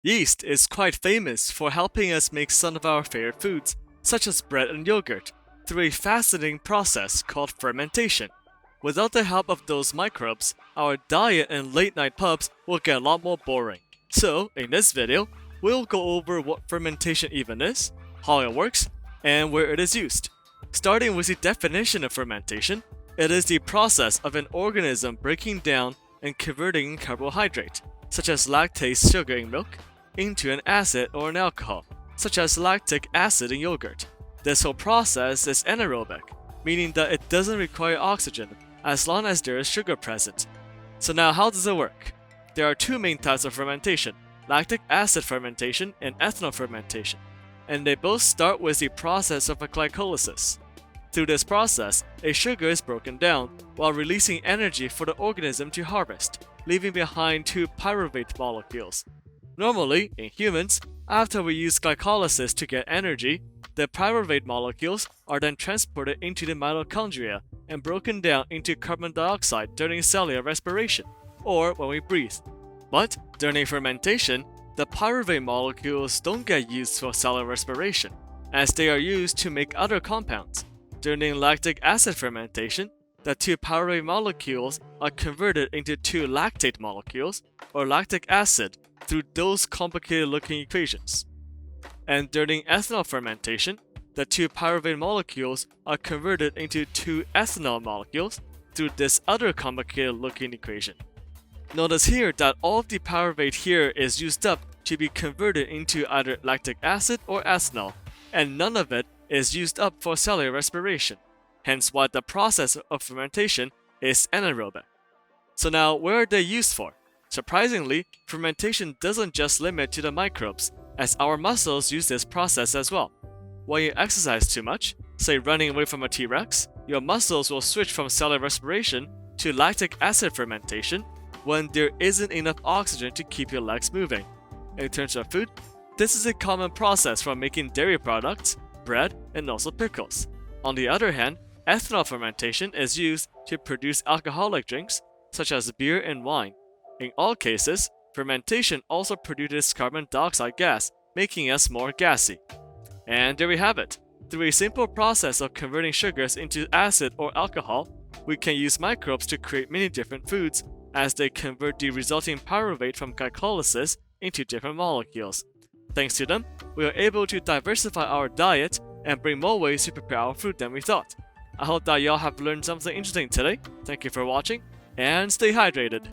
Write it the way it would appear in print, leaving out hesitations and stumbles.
Yeast is quite famous for helping us make some of our favorite foods, such as bread and yogurt, through a fascinating process called fermentation. Without the help of those microbes, our diet and late-night pubs will get a lot more boring. So, in this video, we'll go over what fermentation even is, how it works, and where it is used. Starting with the definition of fermentation, it is the process of an organism breaking down and converting carbohydrate, such as lactase sugar in milk, into an acid or an alcohol, such as lactic acid in yogurt. This whole process is anaerobic, meaning that it doesn't require oxygen as long as there is sugar present. So now how does it work? There are two main types of fermentation, lactic acid fermentation and ethanol fermentation, and they both start with the process of a glycolysis. Through this process, a sugar is broken down while releasing energy for the organism to harvest, leaving behind two pyruvate molecules. Normally, in humans, after we use glycolysis to get energy, the pyruvate molecules are then transported into the mitochondria and broken down into carbon dioxide during cellular respiration, or when we breathe. But during fermentation, the pyruvate molecules don't get used for cellular respiration, as they are used to make other compounds. During lactic acid fermentation, the two pyruvate molecules are converted into two lactate molecules, or lactic acid, through those complicated-looking equations. And during ethanol fermentation, the two pyruvate molecules are converted into two ethanol molecules through this other complicated-looking equation. Notice here that all of the pyruvate here is used up to be converted into either lactic acid or ethanol, and none of it is used up for cellular respiration, hence why the process of fermentation is anaerobic. So now, where are they used for? Surprisingly, fermentation doesn't just limit to the microbes, as our muscles use this process as well. When you exercise too much, say running away from a T-Rex, your muscles will switch from cellular respiration to lactic acid fermentation when there isn't enough oxygen to keep your legs moving. In terms of food, this is a common process for making dairy products, bread, and also pickles. On the other hand, ethanol fermentation is used to produce alcoholic drinks, such as beer and wine. In all cases, fermentation also produces carbon dioxide gas, making us more gassy. And there we have it. Through a simple process of converting sugars into acid or alcohol, we can use microbes to create many different foods as they convert the resulting pyruvate from glycolysis into different molecules. Thanks to them, we are able to diversify our diet and bring more ways to prepare our food than we thought. I hope that y'all have learned something interesting today. Thank you for watching, and stay hydrated.